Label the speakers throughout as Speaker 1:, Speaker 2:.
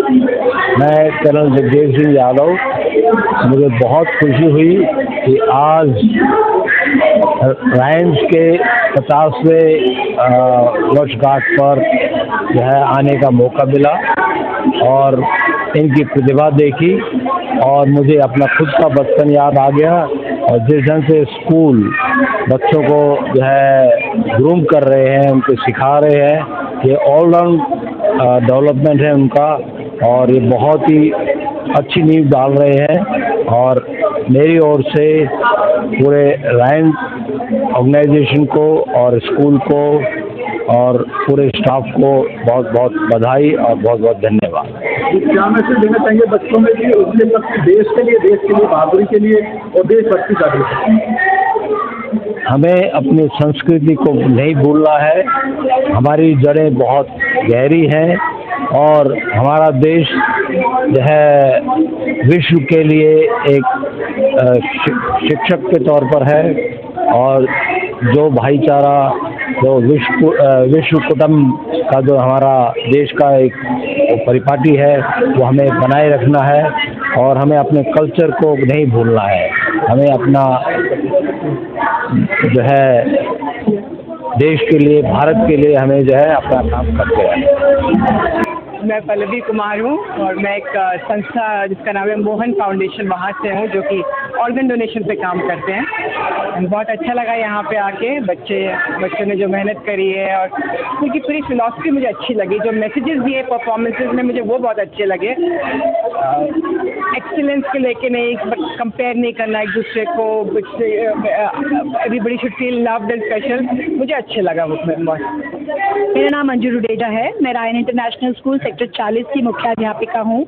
Speaker 1: मैं कर्नल जगदेव सिंह यादव। मुझे बहुत खुशी हुई कि आज रायंस के 50वें वर्षगांठ पर जो है आने का मौका मिला और इनकी प्रतिभा देखी और मुझे अपना खुद का बचपन याद आ गया। और जिस ढंग से स्कूल बच्चों को जो है ग्रूम कर रहे हैं, उनको सिखा रहे हैं, ये ऑलराउंड डेवलपमेंट है उनका और ये बहुत ही अच्छी नींव डाल रहे हैं। और मेरी ओर से पूरे रायंस ऑर्गेनाइजेशन को और स्कूल को और पूरे स्टाफ को बहुत बहुत बधाई और बहुत बहुत धन्यवाद।
Speaker 2: क्या मैसेज देना चाहिए बच्चों में कि उसके देश के लिए बहादुरी के लिए और देशभक्ति का लिए?
Speaker 1: हमें अपनी संस्कृति को नहीं भूलना है। हमारी जड़ें बहुत गहरी हैं और हमारा देश जो है विश्व के लिए एक शिक्षक के तौर पर है और जो भाईचारा, जो विश्व कुटुंब का जो हमारा देश का एक परिपाटी है, वो हमें बनाए रखना है और हमें अपने कल्चर को नहीं भूलना है। हमें अपना जो है देश के लिए, भारत के लिए हमें जो है अपना काम करते रहना।
Speaker 3: मैं पल्लवी कुमार हूँ और मैं एक संस्था जिसका नाम है मोहन फाउंडेशन, वहाँ से हूँ, जो कि ऑर्गन डोनेशन पे काम करते हैं। बहुत अच्छा लगा यहाँ पे आके। बच्चों ने जो मेहनत करी है और उनकी पूरी फिलॉसफी मुझे अच्छी लगी। जो मैसेजेस दिए परफॉर्मेंसेज में मुझे वो बहुत अच्छे लगे। एक्सीलेंस को लेके नहीं, कंपेयर नहीं करना एक दूसरे को, everybody should feel loved and special, मुझे अच्छे लगा वो बहुत।
Speaker 4: मेरा नाम अंजू रुडेजा है। मैं रायन इंटरनेशनल स्कूल सेक्टर 40 की मुख्याध्यापिका हूँ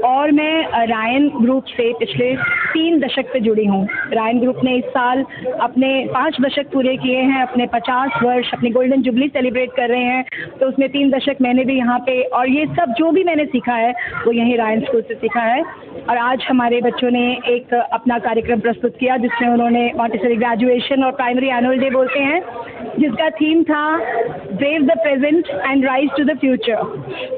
Speaker 4: और मैं रायन ग्रुप से पिछले 3 दशक से जुड़ी हूँ। रायन ग्रुप ने इस साल अपने 5 दशक पूरे किए हैं, अपने 50 वर्ष, अपनी गोल्डन जुबली सेलिब्रेट कर रहे हैं। तो उसमें 3 दशक मैंने भी यहाँ पे, और ये सब जो भी मैंने सीखा है वो यहीं रायन स्कूल से सीखा है। और आज हमारे बच्चों ने एक अपना कार्यक्रम प्रस्तुत किया जिसमें उन्होंने मॉन्टेसरी ग्रेजुएशन और प्राइमरी एनुअल डे बोलते हैं, जिसका थीम था brave the present and rise to the future.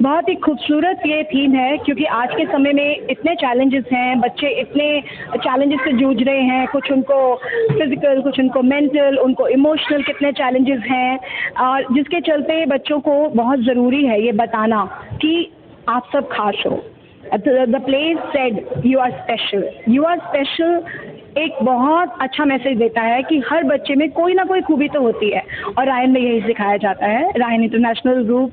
Speaker 4: बहुत ही खूबसूरत ये थीम है क्योंकि आज के समय में इतने चैलेंजेस हैं, बच्चे इतने चैलेंजेस से जूझ रहे हैं, कुछ उनको फिजिकल, कुछ उनको मेंटल, उनको इमोशनल कितने चैलेंजेस हैं, और जिसके चलते बच्चों को बहुत ज़रूरी है ये बताना कि आप सब खास हो। The place said you are special. You are special एक बहुत अच्छा मैसेज देता है कि हर बच्चे में कोई ना कोई खूबी तो होती है और रायन में यही सिखाया जाता है। रायन इंटरनेशनल ग्रुप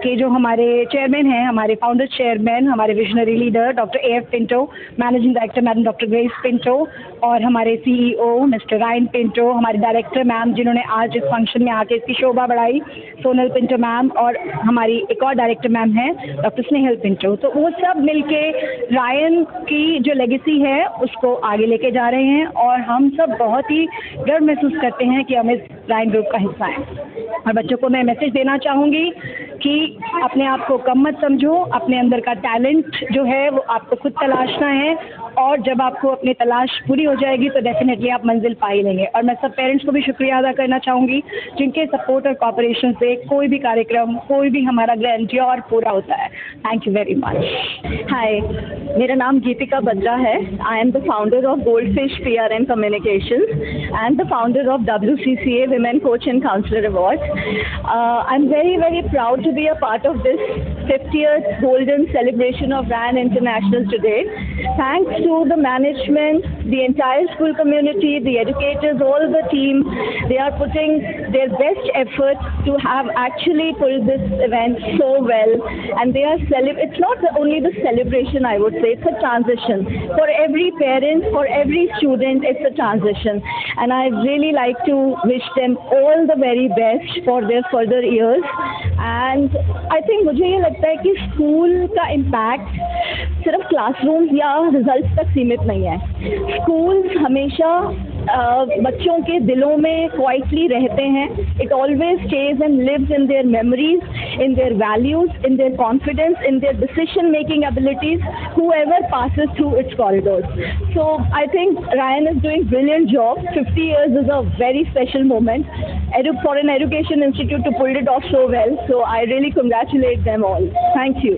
Speaker 4: के जो हमारे चेयरमैन हैं, हमारे फाउंडर चेयरमैन, हमारे visionary leader doctor A F. Pinto, managing director madam doctor Grace Pinto और हमारे सीईओ मिस्टर रायन पिंटो, हमारे डायरेक्टर मैम जिन्होंने आज इस फंक्शन में आके इसकी शोभा बढ़ाई, सोनल पिंटो मैम, और हमारी एक और डायरेक्टर मैम हैं डॉक्टर स्नेहल पिंटो। तो वो सब मिलके रायन की जो लेगेसी है उसको आगे लेके जा रहे हैं और हम सब बहुत ही गर्व महसूस करते हैं कि हम इस रायन ग्रुप का हिस्सा हैं। और बच्चों को मैं मैसेज देना चाहूँगी कि अपने आप को कम मत समझो, अपने अंदर का टैलेंट जो है वो आपको खुद तलाशना है और जब आपको अपनी तलाश पूरी हो जाएगी तो डेफिनेटली आप मंजिल पा ही लेंगे। और मैं सब पेरेंट्स को भी शुक्रिया अदा करना चाहूँगी जिनके सपोर्ट और कोऑपरेशन से कोई भी कार्यक्रम, कोई भी हमारा ग्रैंडियर पूरा होता है। Thank you very much.
Speaker 5: Hi, मेरा नाम गीतिका बद्रा है। I am the founder of Goldfish PRM Communications and the founder of WCCA Women Coach and Counselor Award. I'm very, very proud to be a part of this 50th golden celebration of RAN International today. Thanks to the management, the entire school community, the educators, all the team. They are putting their best effort to have actually pulled this event so well. And they are it's not only the celebration, I would say, it's a transition. For every parent, for every student, it's a transition. And I really like to wish them all the very best for their further years. And I think मुझे ये लगता है कि school का impact सिर्फ classroom या results तक सीमित नहीं है। स्कूल्स हमेशा बच्चों के दिलों में क्वाइटली रहते हैं। It always stays and lives in their memories in their values, in their confidence, in their decision-making abilities, whoever passes through its corridors. So I think Ryan is doing brilliant job. 50 years is a very special moment. For an education institute to pull it off so well. So I really congratulate them all. Thank you.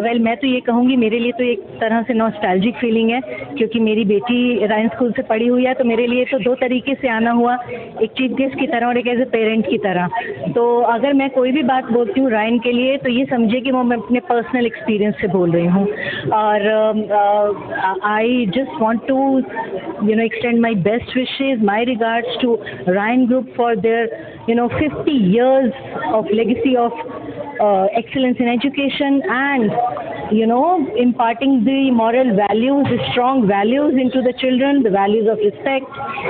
Speaker 4: Well मैं तो ये कहूँगी, मेरे लिए तो एक तरह से नॉस्टैल्जिक फीलिंग है, क्योंकि मेरी बेटी रायन स्कूल से पढ़ी हुई है, तो मेरे लिए तो दो तरीके से आना हुआ, एक चीफ गेस्ट की तरह और एक एज ए पेरेंट की तरह. तो अगर मैं कोई भी बात बोलती हूँ रायन के लिए, तो ये समझे कि वो मैं अपने पर्सनल एक्सपीरियंस से बोल रही हूँ. और I just want to extend my best wishes, my regards to Ryan Group for their 50 years of legacy of excellence in education and imparting the moral values, the strong values into the children, the values of respect,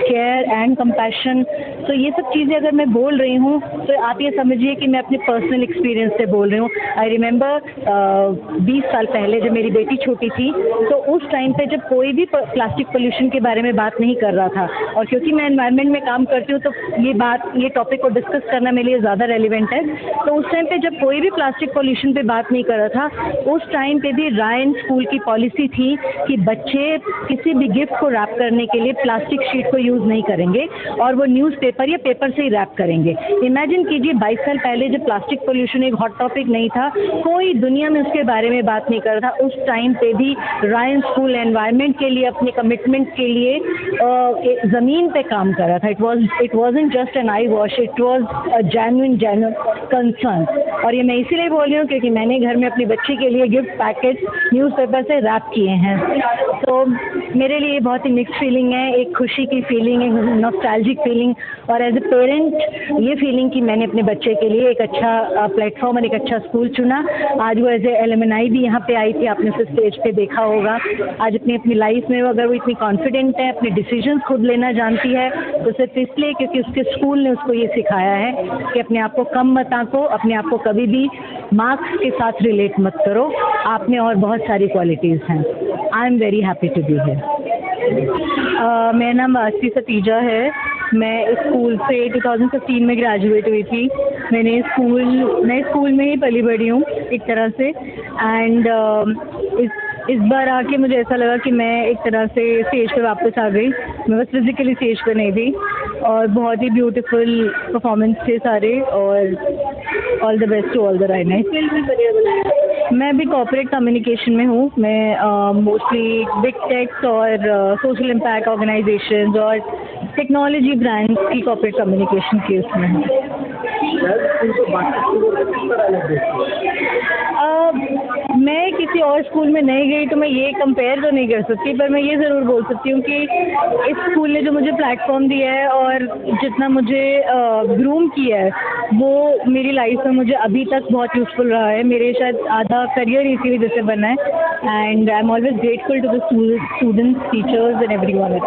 Speaker 4: care and compassion. तो ये सब चीज़ें अगर मैं बोल रही हूँ तो आप ये समझिए कि मैं अपने पर्सनल एक्सपीरियंस से बोल रही हूँ. आई रिमेंबर 20 साल पहले जब मेरी बेटी छोटी थी, तो उस टाइम पे जब कोई भी प्लास्टिक पोल्यूशन के बारे में बात नहीं कर रहा था, और क्योंकि मैं एनवायरनमेंट में काम करती हूँ तो ये टॉपिक को डिस्कस करना मेरे लिए ज़्यादा रेलिवेंट है. तो उस टाइम पे जब कोई भी प्लास्टिक पोल्यूशन पे बात नहीं कर रहा था, उस टाइम पे भी रायन स्कूल की पॉलिसी थी कि बच्चे किसी भी गिफ्ट को रैप करने के लिए प्लास्टिक शीट को यूज़ नहीं करेंगे और वो न्यूज़पेपर या पेपर से ही रैप करेंगे. इमेजिन कीजिए 22 साल पहले जब प्लास्टिक पोल्यूशन एक हॉट टॉपिक नहीं था, कोई दुनिया में उसके बारे में बात नहीं कर रहा था, उस टाइम पे भी रायन स्कूल एनवायरनमेंट के लिए अपने कमिटमेंट के लिए ज़मीन पे काम कर रहा था. It wasn't just an I wash, it was a genuine concern. और ये मैं इसीलिए बोल रही हूँ क्योंकि मैंने घर में अपनी बच्ची के लिए गिफ्ट पैकेट न्यूज़पेपर से रैप किए हैं. तो मेरे लिए बहुत ही मिक्स फीलिंग है, एक खुशी की फीलिंग, एक नॉस्टैल्जिक फीलिंग, और एज ए पेरेंट ये फीलिंग कि मैंने अपने बच्चे के लिए एक अच्छा प्लेटफॉर्म और एक अच्छा स्कूल चुना. आज वो एज ए एलुमनाई भी यहाँ पे आई थी, आपने उसे स्टेज पे देखा होगा. आज अपनी लाइफ में अगर वो इतनी कॉन्फिडेंट है, अपने डिसीजंस खुद लेना जानती है, तो सिर्फ इसलिए क्योंकि उसके स्कूल ने उसको ये सिखाया है कि अपने आप को कम मत आंको, अपने आप को कभी भी मार्क्स के साथ रिलेट मत करो, आप में और बहुत सारी क्वालिटीज़ हैं. I am very happy to be here. मेरा नाम आरती सतीजा है. मैं इस स्कूल से 2015 में ग्रेजुएट हुई थी. मैं स्कूल में ही पली बड़ी हूँ एक तरह से. एंड इस बार आके मुझे ऐसा लगा कि मैं एक तरह से स्टेज पे वापस आ गई. मैं बस फिजिकली स्टेज पे नहीं थी, और बहुत ही ब्यूटीफुल परफॉर्मेंस थे सारे, और all the best to all the runners. मैं भी कॉर्पोरेट कम्युनिकेशन में हूँ. मैं मोस्टली बिग टेक्स और सोशल इम्पैक्ट ऑर्गेनाइजेशंस और टेक्नोलॉजी ब्रांड्स की कॉर्पोरेट कम्युनिकेशन के उसमें हूँ. मैं किसी और स्कूल में नहीं गई तो मैं ये कंपेयर तो नहीं कर सकती, पर मैं ये ज़रूर बोल सकती हूँ कि इस स्कूल ने जो मुझे प्लेटफॉर्म दिया है और जितना मुझे ग्रूम किया है, वो मेरी लाइफ में मुझे अभी तक बहुत यूज़फुल रहा है. मेरे शायद आधा करियर इसी वजह से बना है. And I am always grateful to the students, teachers and everyone.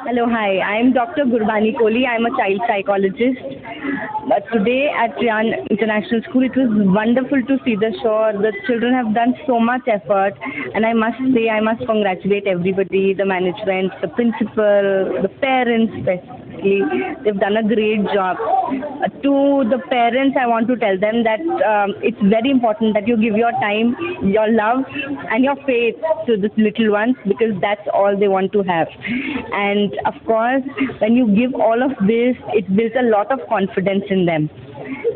Speaker 5: Hello, hi. I am Dr. Gurbani Kohli. I am a child psychologist. But today at Ryan International School, it was wonderful to see the show. The children have done so much effort, and I must congratulate everybody, the management, the principal, the parents especially. They've done a great job. To the parents, I want to tell them that it's very important that you give your time, your love, and your faith to the little ones, because that's all they want to have. And of course, when you give all of this, it builds a lot of confidence in them.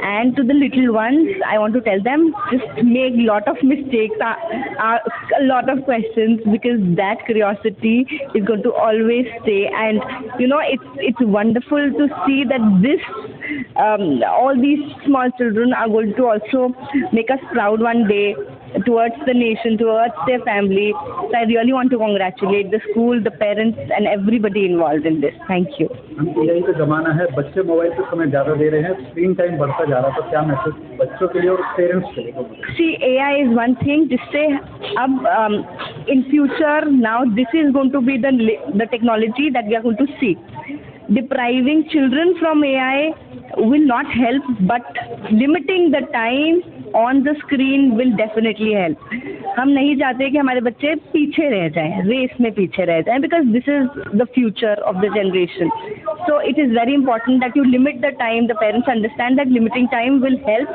Speaker 5: And to the little ones, I want to tell them, just make lot of mistakes, ask a lot of questions, because that curiosity is going to always stay. And it's wonderful to see that this all these small children are going to also make us proud one day towards the nation, towards their family. So I really want to congratulate the school, the parents, and everybody involved in this. Thank you.
Speaker 2: AI का ज़माना है, बच्चे mobile पे समय ज़्यादा दे रहे हैं, screen time बढ़ता जा रहा है, तो क्या मैसेज बच्चों के लिए और पेरेंट्स के लिए?
Speaker 5: See, AI is one thing. जिससे अब in future now this is going to be the technology that we are going to see. Depriving children from AI will not help, but limiting the time on the screen will definitely help.
Speaker 4: हम नहीं चाहते कि हमारे बच्चे पीछे रह जाएं, race में पीछे रह जाएं, because this is the future of the generation. So it is very important that you limit the time. The parents understand that limiting time will help,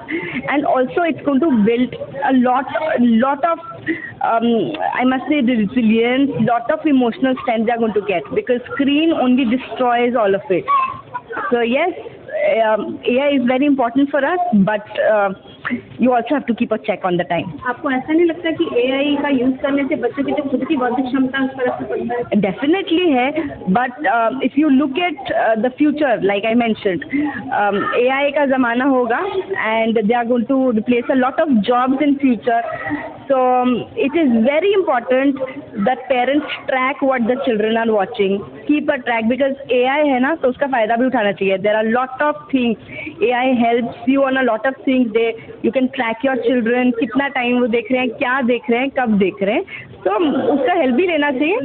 Speaker 4: and also it's going to build a lot of I must say the resilience, lot of emotional strength they are going to get, because screen only destroys all of it. So yes, AI is very important for us, but you also have to keep a check on the time.
Speaker 6: आपको ऐसा नहीं लगता कि AI का use करने से बच्चों की जो खुद की बौद्धिक क्षमता उस पर असर पड़ता है?
Speaker 4: Definitely है, but if you look at the future, like I mentioned, AI का ज़माना होगा and they are going to replace a lot of jobs in future. So it is very important that parents track what the children are watching, keep a track, because AI है ना, तो उसका फ़ायदा भी उठाना चाहिए. There are lot of things. AI helps you on a lot of things. You can track your children, कितना time वो देख रहे हैं, क्या देख रहे हैं, कब देख रहे हैं, तो उसका हेल्प भी लेना चाहिए.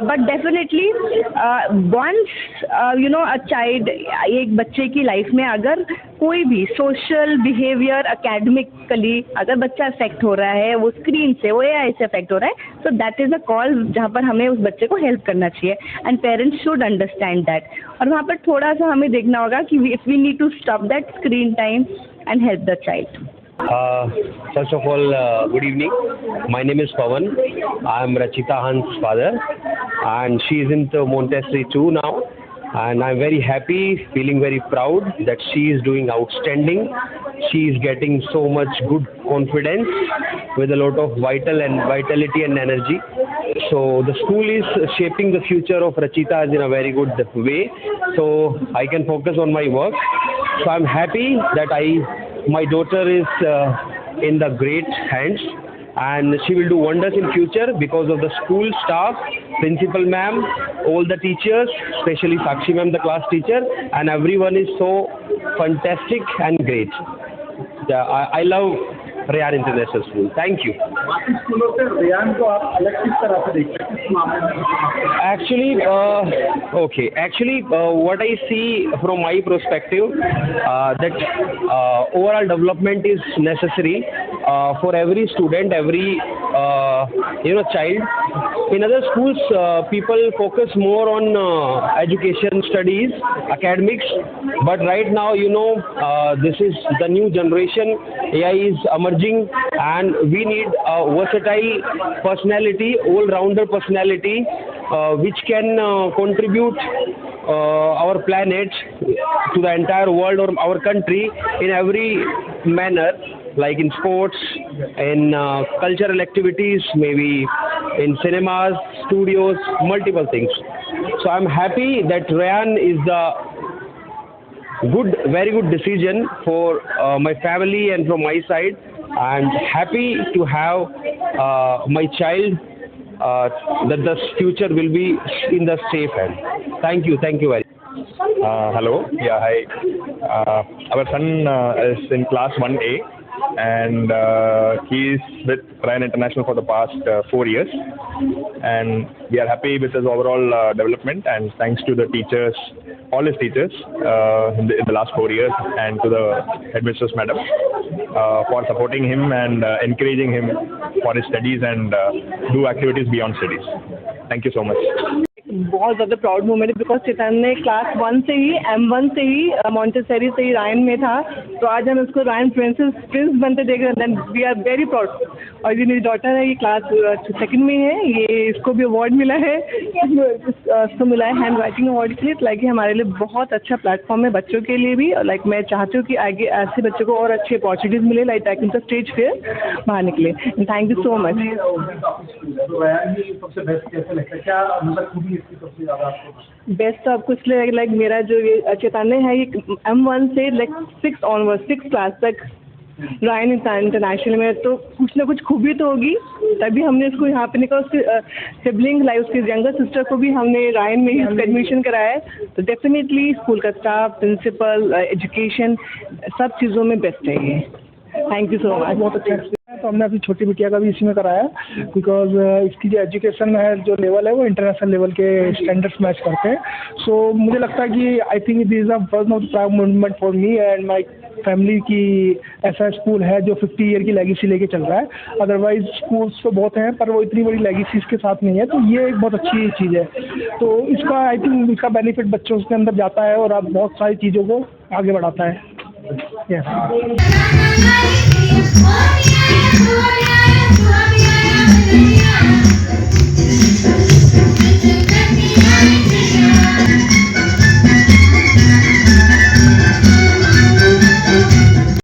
Speaker 4: But definitely once a child, एक बच्चे की लाइफ में अगर कोई भी सोशल बिहेवियर, एकेडमिकली अगर बच्चा अफेक्ट हो रहा है, वो स्क्रीन से, वो AI से अफेक्ट हो रहा है, तो दैट इज़ अ कॉल जहाँ पर हमें उस बच्चे को हेल्प करना चाहिए, and parents should understand that. और वहाँ पर थोड़ा सा हमें देखना होगा कि if we need to stop that screen time and help the child.
Speaker 7: First of all, good evening. My name is Pawan. I am Rachita Han's father, and she is in the Montessori 2 now. And I'm very happy, feeling very proud that she is doing outstanding. She is getting so much good confidence with a lot of vitality and energy. So the school is shaping the future of Rachita in a very good way. So I can focus on my work. So I'm happy that my daughter is in the great hands, and she will do wonders in future because of the school staff, principal ma'am, all the teachers, especially Sakshi ma'am, the class teacher, and everyone is so fantastic and great. I love Rayan International School. Thank you.
Speaker 2: बाकी स्कूलों से Ryan को आप अलग किस तरह से देखते हैं, किस मामले में?
Speaker 7: Actually, what I see from my perspective, that overall development is necessary for every student, every child. In other schools, people focus more on education, studies, academics, but right now, this is the new generation. AI is emerging, and we need a versatile personality, all-rounder personality, which can contribute our planet to the entire world or our country in every manner, like in sports, in cultural activities, maybe in cinemas, studios, multiple things. So I'm happy that Rayan is the very good decision for my family and from my side, and happy to have my child, that the future will be in the safe hand. Thank you very much.
Speaker 8: Hello. Yeah, hi. Our son is in class 1A, and he is with Rayan International for the past 4 years, and we are happy with his overall development, and thanks to the teachers, all his teachers in the last 4 years, and to the headmistress madam for supporting him and encouraging him for his studies and do activities beyond studies. Thank you so much.
Speaker 3: बहुत ज़्यादा proud moment है, because Chaitanya class 1 से ही M1 से ही Montessori से ही Ryan में था, तो आज हम उसको रायन प्रिंस बनते देख रहे हैं. We are very proud. और ये मेरी डॉटर है, ये क्लास 2nd में है, ये इसको भी अवार्ड मिला है, इसको मिला है हैंड राइटिंग अवार्ड के लिए. लाइक हमारे लिए बहुत अच्छा प्लेटफॉर्म है बच्चों के लिए भी, और लाइक मैं चाहती हूँ कि आगे ऐसे बच्चों को और अच्छी अपॉर्चुनिटीज़ मिले, like tech in the stage fair बाहर निकले. Thank you so much.
Speaker 2: सबसे बेस्ट कैसे लगता है, क्या मतलब खूबी इसकी सबसे ज़्यादा आपको?
Speaker 3: बेस्ट तो आपको इसलिए लाइक मेरा जो ये चैतन्य है, ये M1 से लाइक 6 क्लास तक रायन इंटरनेशनल में, तो कुछ ना कुछ खूबी तो होगी, तभी हमने इसको यहाँ पे निकला. उसके सिबलिंग लाइक उसकी यंगर सिस्टर को भी हमने रायन में ही एडमिशन कराया है. तो डेफिनेटली स्कूल का स्टाफ, प्रिंसिपल, एजुकेशन, सब चीज़ों में बेस्ट है ये. Thank you so much.
Speaker 2: बहुत अच्छा है. तो हमने अपनी छोटी बिटिया का भी इसी में कराया, बिकॉज इसकी जो एजुकेशन है, जो लेवल है, वो इंटरनेशनल लेवल के स्टैंडर्ड्स मैच करते हैं. सो मुझे लगता है कि I think this is one of the proud moment for me and my family की ऐसा स्कूल है जो 50 ईयर की लेगेसी लेके चल रहा है। अदरवाइज स्कूल्स तो बहुत हैं पर वो इतनी बड़ी लेगेसी इसके साथ नहीं है, तो ये एक बहुत अच्छी चीज़ है। तो इसका आई थिंक इसका बेनिफिट बच्चों के अंदर जाता है और आप बहुत सारी चीज़ों को आगे बढ़ाता है।
Speaker 9: Yes.